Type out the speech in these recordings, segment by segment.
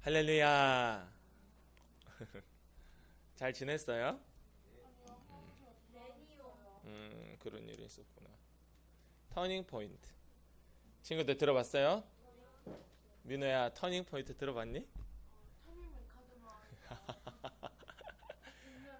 할렐루야. 잘 지냈어요? 그런 일이 있었구나. 터닝 포인트. 친구들 들어봤어요? 민호야, 터닝 포인트 들어봤니?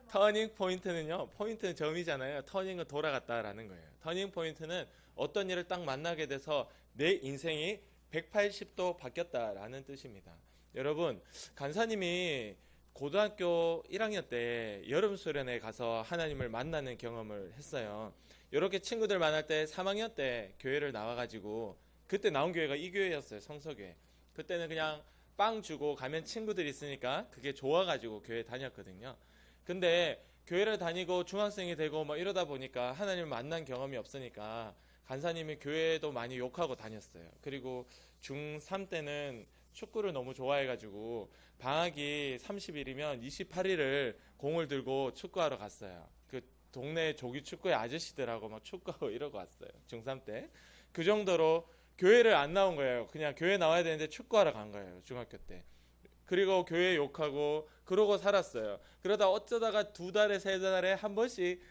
터닝 포인트는요, 포인트는 점이잖아요. 터닝은 돌아갔다라는 거예요. 터닝 포인트는 어떤 일을 딱 만나게 돼서 내 인생이 180도 바뀌었다라는 뜻입니다. 여러분, 간사님이 고등학교 1학년 때 여름 수련회 가서 하나님을 만나는 경험을 했어요. 이렇게 친구들 만날 때 3학년 때 교회를 나와가지고, 그때 나온 교회가 이 교회였어요. 성서교회. 그때는 그냥 빵 주고 가면 친구들이 있으니까 그게 좋아가지고 교회 다녔거든요. 근데 교회를 다니고 중학생이 되고 뭐 이러다 보니까 하나님을 만난 경험이 없으니까 간사님이 교회도 많이 욕하고 다녔어요. 그리고 중3 때는 축구를 너무 좋아해가지고 방학이 30일이면 28일을 공을 들고 축구하러 갔어요. 그 동네 조기 축구의 아저씨들하고 막 축구하고 이러고 왔어요. 중3 때. 그 정도로 교회를 안 나온 거예요. 그냥 교회 나와야 되는데 축구하러 간 거예요. 중학교 때. 그리고 교회 욕하고 그러고 살았어요. 그러다 어쩌다가 2달에 3달에 한 번씩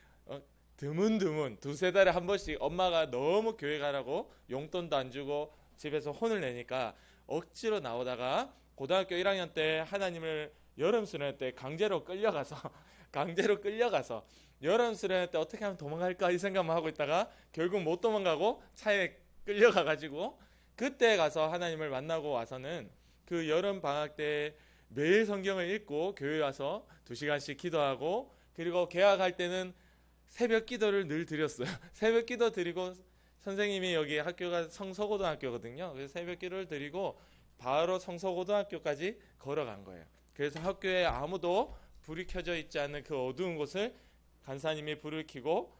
드문드문 2-3달에 한 번씩 엄마가 너무 교회 가라고 용돈도 안 주고 집에서 혼을 내니까 억지로 나오다가 고등학교 1학년 때 하나님을 여름 수련회 때 강제로 끌려가서 여름 수련회 때 어떻게 하면 도망갈까 이 생각만 하고 있다가 결국 못 도망가고 차에 끌려가가지고 그때 가서 하나님을 만나고 와서는 그 여름 방학 때 매일 성경을 읽고 교회 와서 2시간씩 기도하고, 그리고 개학할 때는 새벽 기도를 늘 드렸어요. 새벽 기도 드리고 선생님이 여기 학교가 성서고등학교거든요. 그래서 새벽 기도를 드리고 바로 성서고등학교까지 걸어간 거예요. 그래서 학교에 아무도 불이 켜져 있지 않은 그 어두운 곳을 간사님이 불을 켜고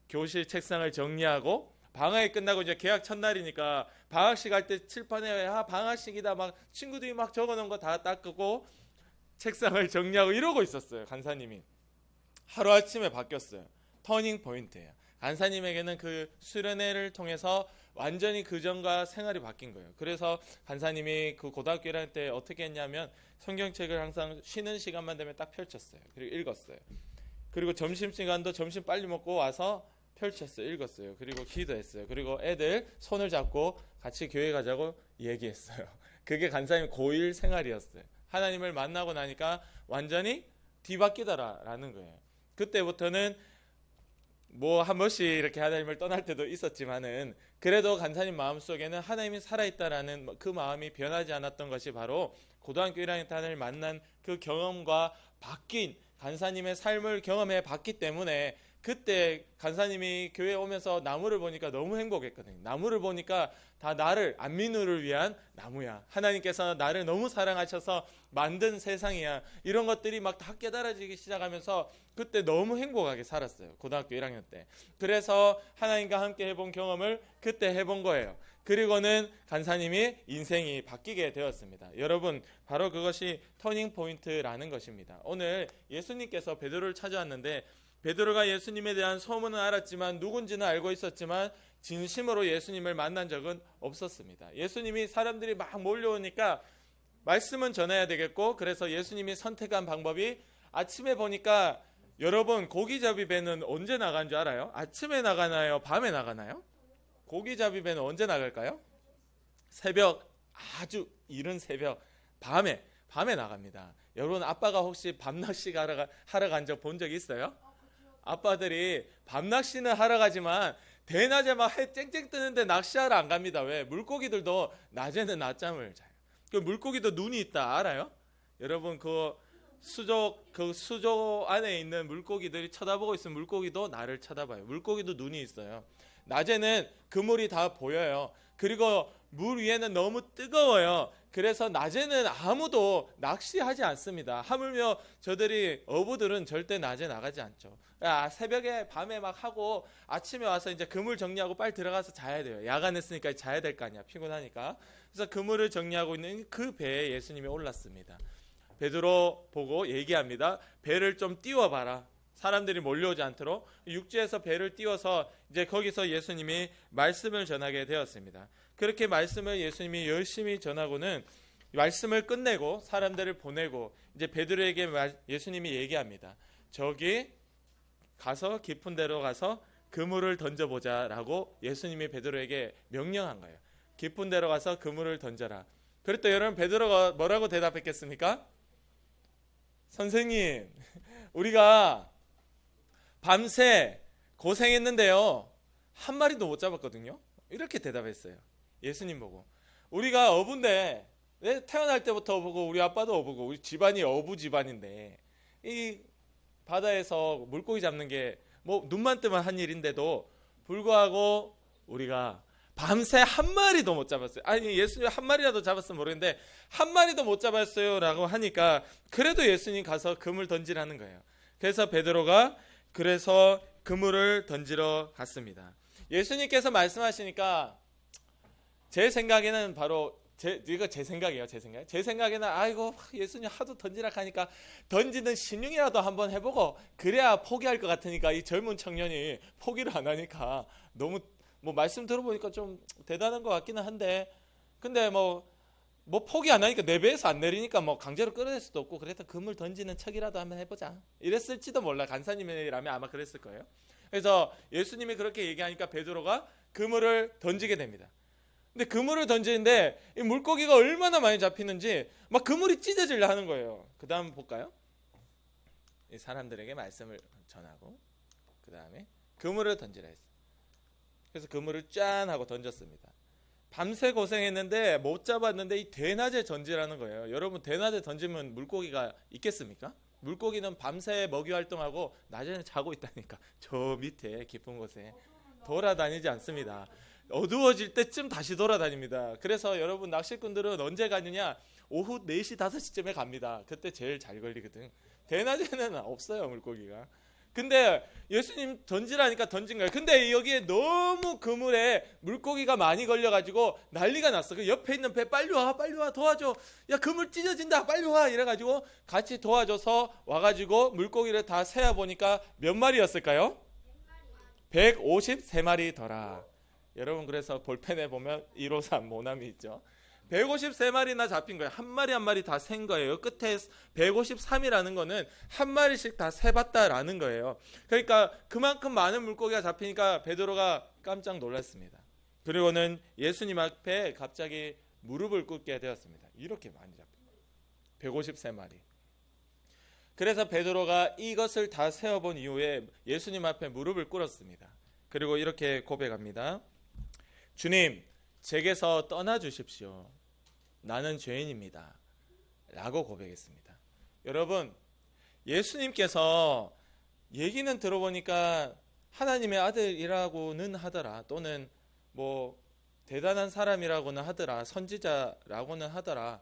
교실 책상을 정리하고, 방학이 끝나고 이제 개학 첫날이니까 방학식 할 때 칠판에 방학식이다 막 친구들이 막 적어놓은 거 다 닦고 책상을 정리하고 이러고 있었어요. 간사님이 하루아침에 바뀌었어요. 터닝 포인트예요. 간사님에게는 그 수련회를 통해서 완전히 그전과 생활이 바뀐 거예요. 그래서 간사님이 그 고등학교 1학년 때 어떻게 했냐면 성경책을 항상 쉬는 시간만 되면 딱 펼쳤어요. 그리고 읽었어요. 그리고 점심시간도 점심 빨리 먹고 와서 펼쳤어요. 읽었어요. 그리고 기도했어요. 그리고 애들 손을 잡고 같이 교회 가자고 얘기했어요. 그게 간사님 고1 생활이었어요. 하나님을 만나고 나니까 완전히 뒤바뀌더라라는 거예요. 그때부터는 뭐 한 번씩 이렇게 하나님을 떠날 때도 있었지만은 그래도 간사님 마음속에는 하나님이 살아있다라는 그 마음이 변하지 않았던 것이 바로 고등학교 1학년 때 하나님을 만난 그 경험과 바뀐 간사님의 삶을 경험해 봤기 때문에 그때 간사님이 교회에 오면서 나무를 보니까 너무 행복했거든요. 나무를 보니까 다 나를, 안민우를 위한 나무야. 하나님께서 나를 너무 사랑하셔서 만든 세상이야. 이런 것들이 막 다 깨달아지기 시작하면서 그때 너무 행복하게 살았어요. 고등학교 1학년 때. 그래서 하나님과 함께 해본 경험을 그때 해본 거예요. 그리고는 간사님이 인생이 바뀌게 되었습니다. 여러분, 바로 그것이 터닝 포인트라는 것입니다. 오늘 예수님께서 베드로를 찾아왔는데 베드로가 예수님에 대한 소문은 알았지만 누군지는 알고 있었지만 진심으로 예수님을 만난 적은 없었습니다. 예수님이 사람들이 막 몰려오니까 말씀은 전해야 되겠고, 그래서 예수님이 선택한 방법이 아침에 보니까, 여러분 고기잡이 배는 언제 나간 줄 알아요? 아침에 나가나요? 밤에 나가나요? 고기잡이 배는 언제 나갈까요? 새벽, 아주 이른 새벽, 밤에 나갑니다. 여러분, 아빠가 혹시 밤낚시 하러 간 적 본 적 있어요? 아빠들이 밤낚시는 하러 가지만 대낮에 막 해 쨍쨍 뜨는데 낚시하러 안 갑니다. 왜? 물고기들도 낮에는 낮잠을 자요. 그 물고기도 눈이 있다 알아요? 여러분, 그 수조 안에 있는 물고기들이 쳐다보고 있으면 물고기도 나를 쳐다봐요. 물고기도 눈이 있어요. 낮에는 그물이 다 보여요. 그리고 물 위에는 너무 뜨거워요. 그래서 낮에는 아무도 낚시하지 않습니다. 하물며 저들이 어부들은 절대 낮에 나가지 않죠. 새벽에 밤에 막 하고 아침에 와서 이제 그물 정리하고 빨리 들어가서 자야 돼요. 야간했으니까 자야 될 거 아니야. 피곤하니까. 그래서 그물을 정리하고 있는 그 배에 예수님이 올랐습니다. 베드로 보고 얘기합니다. 배를 좀 띄워봐라. 사람들이 몰려오지 않도록. 육지에서 배를 띄워서 이제 거기서 예수님이 말씀을 전하게 되었습니다. 그렇게 말씀을 예수님이 열심히 전하고는 말씀을 끝내고 사람들을 보내고 이제 베드로에게 예수님이 얘기합니다. 저기 가서 깊은 데로 가서 그물을 던져보자라고 예수님이 베드로에게 명령한 거예요. 깊은 데로 가서 그물을 던져라. 그랬더니 여러분 베드로가 뭐라고 대답했겠습니까? 선생님, 우리가 밤새 고생했는데요, 한 마리도 못 잡았거든요. 이렇게 대답했어요. 예수님 보고. 우리가 어부인데, 태어날 때부터 어부고 우리 아빠도 어부고 우리 집안이 어부 집안인데 이 바다에서 물고기 잡는 게 뭐 눈만 뜨면 한 일인데도 불구하고 우리가 밤새 한 마리도 못 잡았어요. 아니 예수님 한 마리라도 잡았으면 모르겠는데 한 마리도 못 잡았어요 라고 하니까 그래도 예수님 가서 그물 던지라는 거예요. 그래서 베드로가 그래서 그물을 던지러 갔습니다. 예수님께서 말씀하시니까 제 생각에는 바로 이거 제 생각이에요. 제 생각에는 아이고 예수님 하도 던지라 하니까 던지는 신용이라도 한번 해보고 그래야 포기할 것 같으니까 이 젊은 청년이 포기를 안 하니까 너무 뭐 말씀 들어보니까 좀 대단한 것 같기는 한데 근데 뭐 포기 안 하니까 내 배에서 안 내리니까 뭐 강제로 끌어낼 수도 없고 그래서 그물 던지는 척이라도 한번 해보자 이랬을지도 몰라. 간사님이라면 아마 그랬을 거예요. 그래서 예수님이 그렇게 얘기하니까 베드로가 그물을 던지게 됩니다. 근데 그물을 던지는데 이 물고기가 얼마나 많이 잡히는지 막 그물이 찢어지려 하는 거예요. 그 다음 볼까요? 이 사람들에게 말씀을 전하고 그 다음에 그물을 던지라 했어요. 그래서 그물을 짠 하고 던졌습니다. 밤새 고생했는데 못 잡았는데 이 대낮에 던지라는 거예요. 여러분 대낮에 던지면 물고기가 있겠습니까? 물고기는 밤새 먹이 활동하고 낮에는 자고 있다니까. 저 밑에 깊은 곳에 돌아다니지 않습니다. 어두워질 때쯤 다시 돌아다닙니다. 그래서 여러분 낚시꾼들은 언제 가느냐? 오후 4시 5시쯤에 갑니다. 그때 제일 잘 걸리거든. 대낮에는 없어요 물고기가. 근데 예수님 던지라니까 던진 거예요. 근데 여기에 너무 그물에 물고기가 많이 걸려가지고 난리가 났어. 그 옆에 있는 배 빨리 와 도와줘. 야 그물 찢어진다 빨리 와 이래가지고 같이 도와줘서 와가지고 물고기를 다 세어보니까 몇 마리였을까요? 153마리더라. 여러분 그래서 볼펜에 보면 153 모남이 있죠. 153마리나 잡힌 거예요. 한 마리 한 마리 다 센 거예요. 끝에 153이라는 거는 한 마리씩 다 세봤다라는 거예요. 그러니까 그만큼 많은 물고기가 잡히니까 베드로가 깜짝 놀랐습니다. 그리고는 예수님 앞에 갑자기 무릎을 꿇게 되었습니다. 이렇게 많이 잡힌 거예요. 153마리. 그래서 베드로가 이것을 다 세어본 이후에 예수님 앞에 무릎을 꿇었습니다. 그리고 이렇게 고백합니다. 주님, 제게서 떠나 주십시오. 나는 죄인입니다. 라고 고백했습니다. 여러분, 예수님께서 얘기는 들어보니까 하나님의 아들이라고는 하더라. 또는 뭐 대단한 사람이라고는 하더라. 선지자라고는 하더라.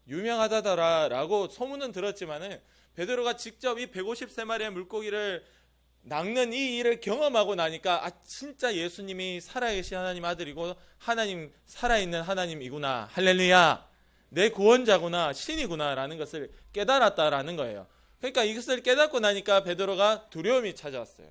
유명하다더라 라고 소문은 들었지만은 베드로가 직접 이 153마리의 물고기를 낚는 이 일을 경험하고 나니까 아 진짜 예수님이 살아계신 하나님 아들이고 하나님 살아있는 하나님이구나. 할렐루야. 내 구원자구나. 신이구나 라는 것을 깨달았다라는 거예요. 그러니까 이것을 깨닫고 나니까 베드로가 두려움이 찾아왔어요.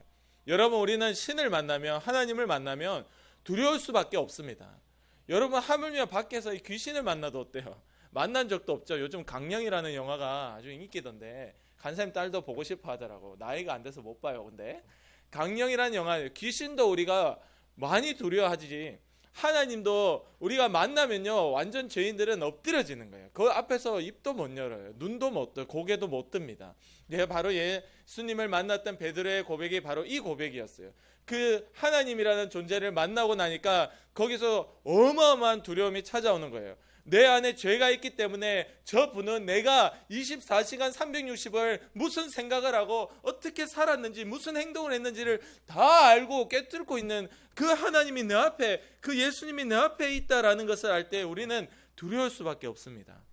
여러분 우리는 신을 만나면 하나님을 만나면 두려울 수밖에 없습니다. 여러분 하물며 밖에서 이 귀신을 만나도 어때요? 만난 적도 없죠. 요즘 강령이라는 영화가 아주 인기던데 간사님 딸도 보고 싶어 하더라고. 나이가 안 돼서 못 봐요. 근데 강령이라는 영화, 귀신도 우리가 많이 두려워하지 하나님도 우리가 만나면요 완전 죄인들은 엎드려지는 거예요. 그 앞에서 입도 못 열어요. 눈도 못 떠요. 고개도 못 듭니다. 내가 바로 예수님을 만났던 베드로의 고백이 바로 이 고백이었어요. 그 하나님이라는 존재를 만나고 나니까 거기서 어마어마한 두려움이 찾아오는 거예요. 내 안에 죄가 있기 때문에 저분은 내가 24시간 360을 무슨 생각을 하고 어떻게 살았는지 무슨 행동을 했는지를 다 알고 꿰뚫고 있는 그 하나님이 내 앞에, 그 예수님이 내 앞에 있다라는 것을 알 때 우리는 두려울 수밖에 없습니다.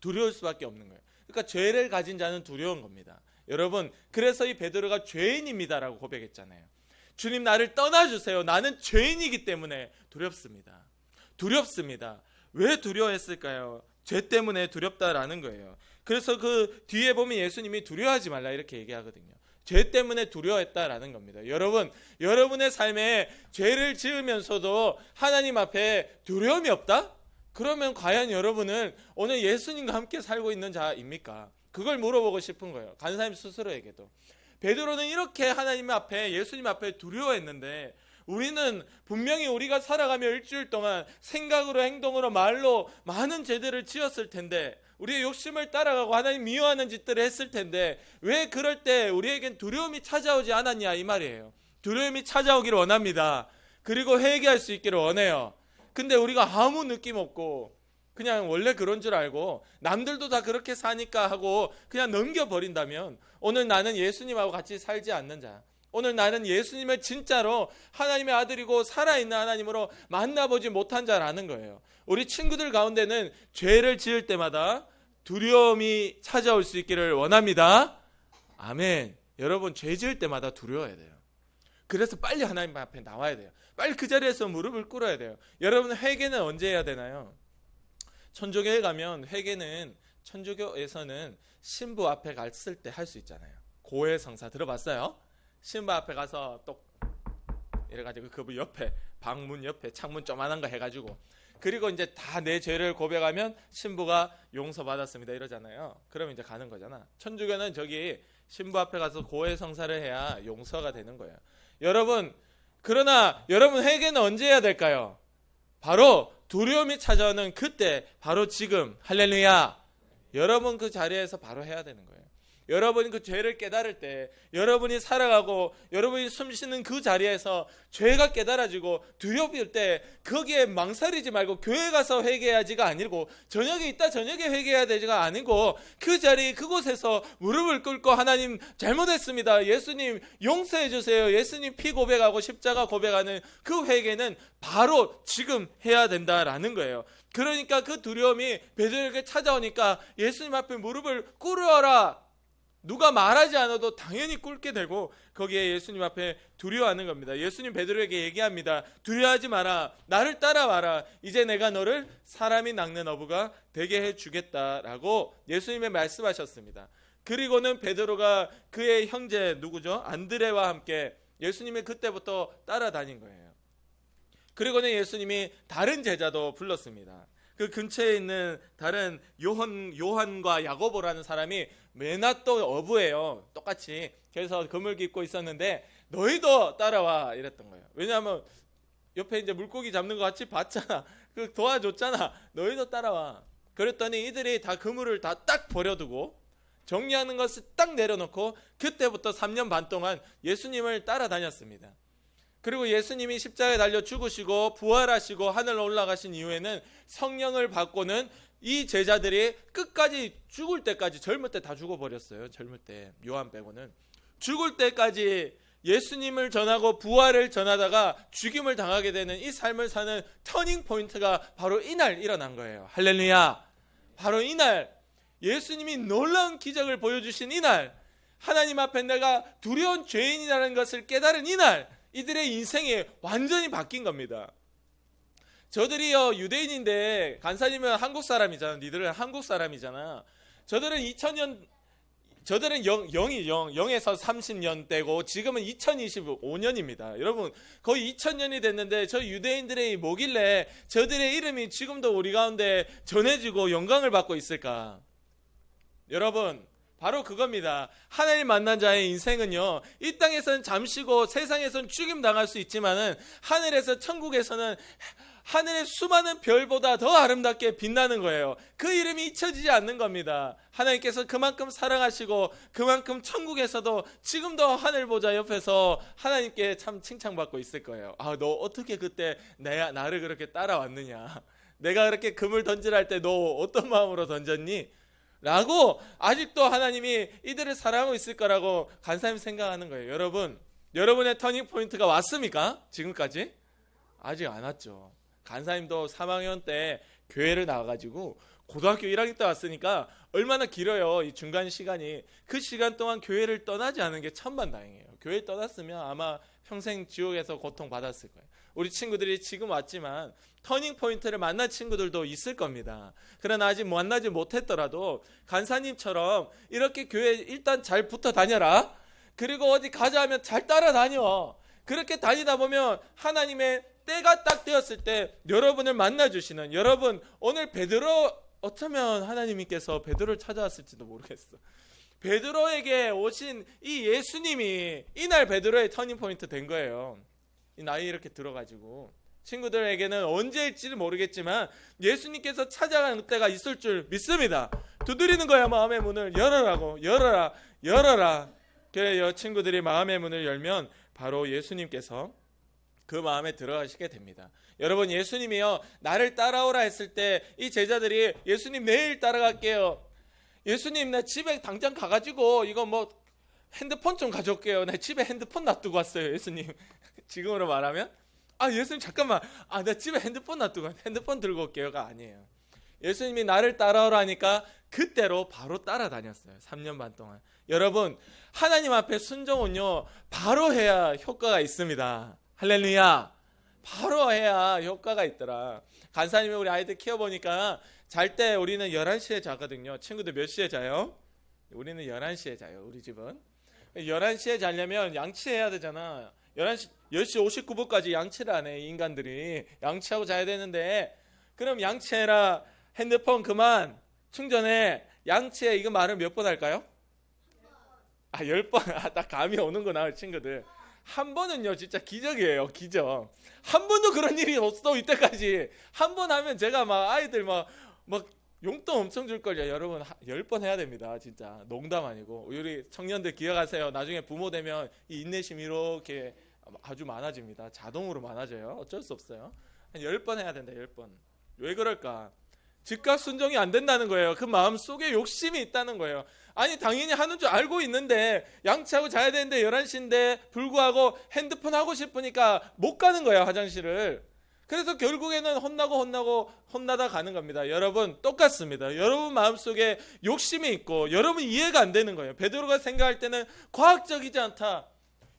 두려울 수밖에 없는 거예요. 그러니까 죄를 가진 자는 두려운 겁니다. 여러분 그래서 이 베드로가 죄인입니다라고 고백했잖아요. 주님 나를 떠나주세요. 나는 죄인이기 때문에 두렵습니다. 두렵습니다. 왜 두려워했을까요? 죄 때문에 두렵다라는 거예요. 그래서 그 뒤에 보면 예수님이 두려워하지 말라 이렇게 얘기하거든요. 죄 때문에 두려워했다라는 겁니다. 여러분, 여러분의 삶에 죄를 지으면서도 하나님 앞에 두려움이 없다? 그러면 과연 여러분은 오늘 예수님과 함께 살고 있는 자입니까? 그걸 물어보고 싶은 거예요. 간사님 스스로에게도. 베드로는 이렇게 하나님 앞에, 예수님 앞에 두려워했는데, 우리는 분명히 우리가 살아가며 일주일 동안 생각으로, 행동으로, 말로 많은 죄들을 지었을 텐데, 우리의 욕심을 따라가고 하나님 미워하는 짓들을 했을 텐데, 왜 그럴 때 우리에겐 두려움이 찾아오지 않았냐, 이 말이에요. 두려움이 찾아오기를 원합니다. 그리고 회개할 수 있기를 원해요. 근데 우리가 아무 느낌 없고 그냥 원래 그런 줄 알고 남들도 다 그렇게 사니까 하고 그냥 넘겨버린다면, 오늘 나는 예수님하고 같이 살지 않는 자, 오늘 나는 예수님을 진짜로 하나님의 아들이고 살아있는 하나님으로 만나보지 못한 자라는 거예요. 우리 친구들 가운데는 죄를 지을 때마다 두려움이 찾아올 수 있기를 원합니다. 아멘. 여러분, 죄 지을 때마다 두려워야 돼요. 그래서 빨리 하나님 앞에 나와야 돼요. 빨리 그 자리에서 무릎을 꿇어야 돼요. 여러분, 회개는 언제 해야 되나요? 천주교에 가면 회개는, 천주교에서는 신부 앞에 갔을 때 할 수 있잖아요. 고해성사 들어봤어요? 신부 앞에 가서 똑 이래가지고 그분 옆에, 방문 옆에 창문 조만한 거 해가지고, 그리고 이제 다 내 죄를 고백하면 신부가 용서받았습니다 이러잖아요. 그러면 이제 가는 거잖아. 천주교는 저기 신부 앞에 가서 고해성사를 해야 용서가 되는 거예요. 여러분, 그러나 여러분, 회개는 언제 해야 될까요? 바로 두려움이 찾아오는 그때, 바로 지금. 할렐루야. 여러분 그 자리에서 바로 해야 되는 거예요. 여러분이 그 죄를 깨달을 때, 여러분이 살아가고 여러분이 숨쉬는 그 자리에서 죄가 깨달아지고 두려울 때, 거기에 망설이지 말고 교회 가서 회개해야지가 아니고, 저녁에 있다 저녁에 회개해야 되지가 아니고, 그 자리 그곳에서 무릎을 꿇고 하나님 잘못했습니다, 예수님 용서해 주세요, 예수님 피 고백하고 십자가 고백하는 그 회개는 바로 지금 해야 된다라는 거예요. 그러니까 그 두려움이 베드로에게 찾아오니까 예수님 앞에 무릎을 꿇어라, 누가 말하지 않아도 당연히 꿇게 되고, 거기에 예수님 앞에 두려워하는 겁니다. 예수님 베드로에게 얘기합니다. 두려워하지 마라, 나를 따라와라, 이제 내가 너를 사람이 낚는 어부가 되게 해주겠다라고 예수님이 말씀하셨습니다. 그리고는 베드로가 그의 형제 누구죠? 안드레와 함께 예수님이 그때부터 따라다닌 거예요. 그리고는 예수님이 다른 제자도 불렀습니다. 그 근처에 있는 다른 요한과 야고보라는 사람이 메나또 어부예요. 똑같이. 그래서 그물기 입고 있었는데, 너희도 따라와 이랬던 거예요. 왜냐하면 옆에 이제 물고기 잡는 거 같이 봤잖아. 그 도와줬잖아. 너희도 따라와. 그랬더니 이들이 다 그물을 다 딱 버려두고 정리하는 것을 딱 내려놓고 그때부터 3년 반 동안 예수님을 따라다녔습니다. 그리고 예수님이 십자가에 달려 죽으시고 부활하시고 하늘로 올라가신 이후에는 성령을 받고는 이 제자들이 끝까지 죽을 때까지, 젊을 때 다 죽어버렸어요. 젊을 때, 요한 빼고는 죽을 때까지 예수님을 전하고 부활을 전하다가 죽임을 당하게 되는 이 삶을 사는 터닝 포인트가 바로 이날 일어난 거예요. 할렐루야. 바로 이날, 예수님이 놀라운 기적을 보여주신 이날, 하나님 앞에 내가 두려운 죄인이라는 것을 깨달은 이날, 이들의 인생이 완전히 바뀐 겁니다. 저들이요, 유대인인데 간사님은 한국 사람이잖아. 니들은 한국 사람이잖아. 저들은 2000년, 저들은 0에서 30년대고 지금은 2025년입니다. 여러분, 거의 2000년이 됐는데 저 유대인들의 뭐길래 저들의 이름이 지금도 우리 가운데 전해지고 영광을 받고 있을까? 여러분, 바로 그겁니다. 하나님 만난 자의 인생은요, 이 땅에서는 잠시고 세상에서는 죽임 당할 수 있지만은 하늘에서, 천국에서는 하늘의 수많은 별보다 더 아름답게 빛나는 거예요. 그 이름이 잊혀지지 않는 겁니다. 하나님께서 그만큼 사랑하시고 그만큼 천국에서도 지금도 하늘 보좌 옆에서 하나님께 참 칭찬받고 있을 거예요. 아, 너 어떻게 그때 나를 그렇게 따라왔느냐, 내가 그렇게 금을 던지라 할 때 너 어떤 마음으로 던졌니? 라고 아직도 하나님이 이들을 사랑하고 있을 거라고 간사님 생각하는 거예요. 여러분, 여러분의 터닝 포인트가 왔습니까? 지금까지? 아직 안 왔죠. 간사님도 3학년 때 교회를 나와가지고 고등학교 1학년 때 왔으니까 얼마나 길어요, 이 중간 시간이. 그 시간 동안 교회를 떠나지 않은 게 천만다행이에요. 교회를 떠났으면 아마 평생 지옥에서 고통받았을 거예요. 우리 친구들이 지금 왔지만 터닝 포인트를 만난 친구들도 있을 겁니다. 그러나 아직 만나지 못했더라도 간사님처럼 이렇게 교회에 일단 잘 붙어 다녀라. 그리고 어디 가자 하면 잘 따라다녀. 그렇게 다니다 보면 하나님의 때가 딱 되었을 때 여러분을 만나주시는, 여러분 오늘 베드로, 어쩌면 하나님께서 베드로를 찾아왔을지도 모르겠어. 베드로에게 오신 이 예수님이 이날 베드로의 터닝포인트 된 거예요. 이 나이 이렇게 들어가지고 친구들에게는 언제일지는 모르겠지만 예수님께서 찾아가는 때가 있을 줄 믿습니다. 두드리는 거야. 마음의 문을 열어라고. 열어라. 그래요. 친구들이 마음의 문을 열면 바로 예수님께서 그 마음에 들어가시게 됩니다. 여러분, 예수님이요, 나를 따라오라 했을 때 이 제자들이 예수님 내일 따라갈게요. 예수님 나 집에 당장 가가지고 이거 뭐 핸드폰 좀 가져올게요. 나 집에 핸드폰 놔두고 왔어요. 예수님. 지금으로 말하면 예수님 잠깐만, 나 집에 핸드폰 놔두고 핸드폰 들고 올게요가 아니에요. 예수님이 나를 따라오라 하니까 그때로 바로 따라다녔어요. 3년 반 동안. 여러분, 하나님 앞에 순종은요 바로 해야 효과가 있습니다. 할렐루야. 바로 해야 효과가 있더라. 간사님이 우리 아이들 키워보니까 잘 때 우리는 11시에 자거든요. 친구들 몇 시에 자요? 우리는 11시에 자요. 우리 집은 11시에 자려면 양치해야 되잖아. 10시 59분까지 양치를 안 해. 인간들이 양치하고 자야 되는데, 그럼 양치해라, 핸드폰 그만, 충전해, 양치해, 이거 말을 몇 번 할까요? 10번. 딱 감이 오는구나 친구들. 한 번은요 진짜 기적이에요. 기적. 한 번도 그런 일이 없어 이때까지. 한 번 하면 제가 막 아이들 막 용돈 엄청 줄걸요. 여러분 10번 해야 됩니다. 진짜 농담 아니고. 우리 청년들 기억하세요. 나중에 부모 되면 이 인내심이 이렇게 아주 많아집니다. 자동으로 많아져요. 어쩔 수 없어요. 한 10번 해야 된다. 10번. 왜 그럴까? 즉각 순종이 안 된다는 거예요. 그 마음 속에 욕심이 있다는 거예요. 아니 당연히 하는 줄 알고 있는데 양치하고 자야 되는데 11시인데 불구하고 핸드폰 하고 싶으니까 못 가는 거예요. 화장실을. 그래서 결국에는 혼나다 가는 겁니다. 여러분 똑같습니다. 여러분 마음속에 욕심이 있고 여러분 이해가 안 되는 거예요. 베드로가 생각할 때는 과학적이지 않다.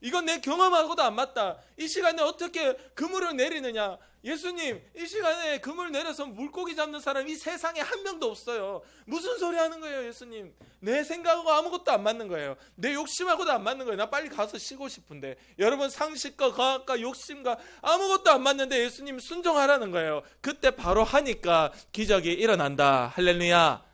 이건 내 경험하고도 안 맞다. 이 시간에 어떻게 그물을 내리느냐. 예수님, 이 시간에 그물 내려서 물고기 잡는 사람 이 세상에 한 명도 없어요. 무슨 소리 하는 거예요, 예수님? 내 생각하고 아무것도 안 맞는 거예요. 내 욕심하고도 안 맞는 거예요. 나 빨리 가서 쉬고 싶은데. 여러분 상식과 과학과 욕심과 아무것도 안 맞는데 예수님 순종하라는 거예요. 그때 바로 하니까 기적이 일어난다. 할렐루야.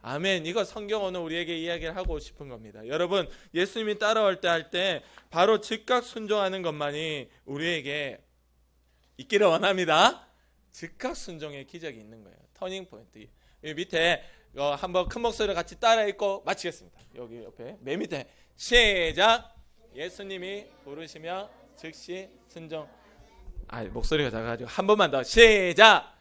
아멘. 이거 성경 오늘 우리에게 이야기를 하고 싶은 겁니다. 여러분, 예수님이 따라올 때 할 때 바로 즉각 순종하는 것만이 우리에게 있기를 원합니다. 즉각 순종의 기적이 있는 거예요. 터닝 포인트. 여기 밑에 한번 큰 목소리로 같이 따라 읽고 마치겠습니다. 여기 옆에 맨 밑에 시작. 예수님이 부르시며 즉시 순종. 목소리가 작아가지고 한 번만 더 시작.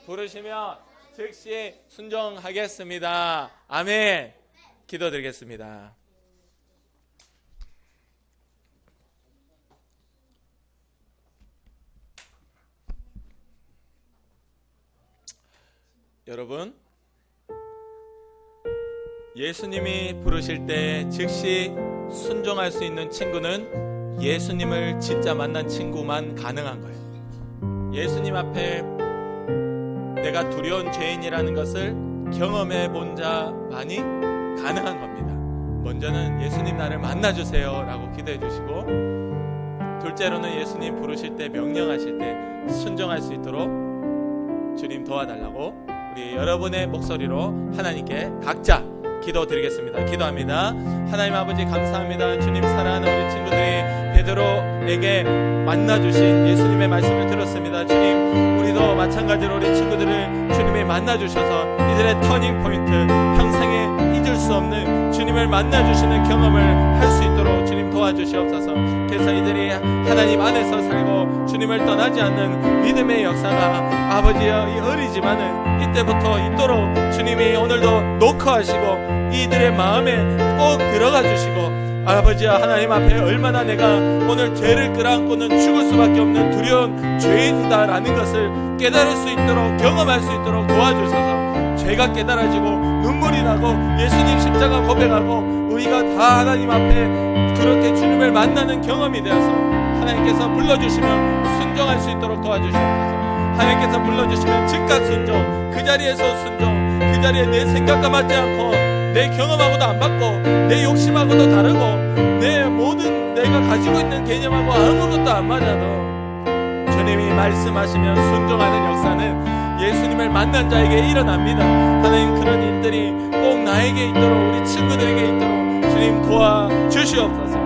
부르시며 즉시 순종하겠습니다. 아멘. 기도드리겠습니다. 여러분, 예수님이 부르실 때 즉시 순종할 수 있는 친구는 예수님을 진짜 만난 친구만 가능한 거예요. 예수님 앞에 내가 두려운 죄인이라는 것을 경험해 본 자만이 가능한 겁니다. 먼저는 예수님 나를 만나주세요 라고 기도해 주시고, 둘째로는 예수님 부르실 때 명령하실 때 순종할 수 있도록 주님 도와달라고 우리 여러분의 목소리로 하나님께 각자 기도드리겠습니다. 기도합니다. 하나님 아버지 감사합니다. 주님 사랑하는 우리 친구들이 베드로에게 만나주신 예수님의 말씀을 들었습니다. 주님, 우리도 마찬가지로 우리 친구들을 주님이 만나주셔서 이들의 터닝 포인트, 평생에 잊을 수 없는 주님을 만나주시는 경험을 할 수 있도록 주님 도와주시옵소서. 그래서 이들이 하나님 안에서 살고 주님을 떠나지 않는 믿음의 역사가 아버지여 이 어리지만은 이때부터 있도록 주님이 오늘도 노크하시고 이들의 마음에 꼭 들어가 주시고, 아버지야 하나님 앞에 얼마나 내가 오늘 죄를 끌어안고는 죽을 수밖에 없는 두려운 죄인이다라는 것을 깨달을 수 있도록 경험할 수 있도록 도와주셔서 죄가 깨달아지고 눈물이 나고 예수님 십자가 고백하고 우리가 다 하나님 앞에 그렇게 주님을 만나는 경험이 되어서 하나님께서 불러주시면 순종할 수 있도록 도와주시옵소서. 하나님께서 불러주시면 즉각 순종, 그 자리에서 순종, 그 자리에 내 생각과 맞지 않고 내 경험하고도 안 맞고 내 욕심하고도 다르고 내 모든 내가 가지고 있는 개념하고 아무것도 안 맞아도 주님이 말씀하시면 순종하는 역사는 예수님을 만난 자에게 일어납니다. 하나님, 그런 일들이 꼭 나에게 있도록, 우리 친구들에게 있도록 주님 도와주시옵소서.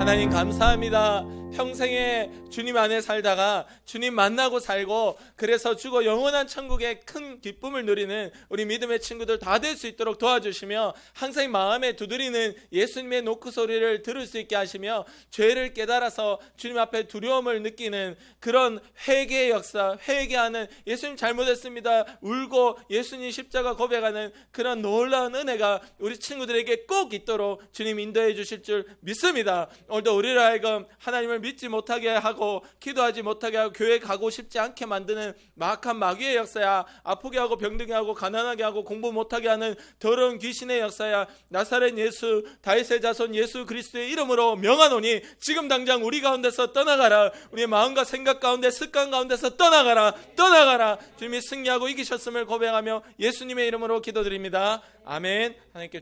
하나님 감사합니다. 평생에 주님 안에 살다가 주님 만나고 살고, 그래서 죽어 영원한 천국의 큰 기쁨을 누리는 우리 믿음의 친구들 다 될 수 있도록 도와주시며, 항상 마음에 두드리는 예수님의 노크 소리를 들을 수 있게 하시며, 죄를 깨달아서 주님 앞에 두려움을 느끼는 그런 회개의 역사, 회개하는, 예수님 잘못했습니다 울고 예수님 십자가 고백하는 그런 놀라운 은혜가 우리 친구들에게 꼭 있도록 주님 인도해 주실 줄 믿습니다. 오늘도 우리를 하여금 하나님을 믿지 못하게 하고, 기도하지 못하게 하고, 교회 가고 싶지 않게 만드는 막한 마귀의 역사야, 아프게 하고 병들게 하고 가난하게 하고 공부 못하게 하는 더러운 귀신의 역사야, 나사렛 예수, 다윗의 자손 예수 그리스도의 이름으로 명하노니 지금 당장 우리 가운데서 떠나가라. 우리의 마음과 생각 가운데, 습관 가운데서 떠나가라. 떠나가라. 주님이 승리하고 이기셨음을 고백하며 예수님의 이름으로 기도드립니다. 아멘. 하나님께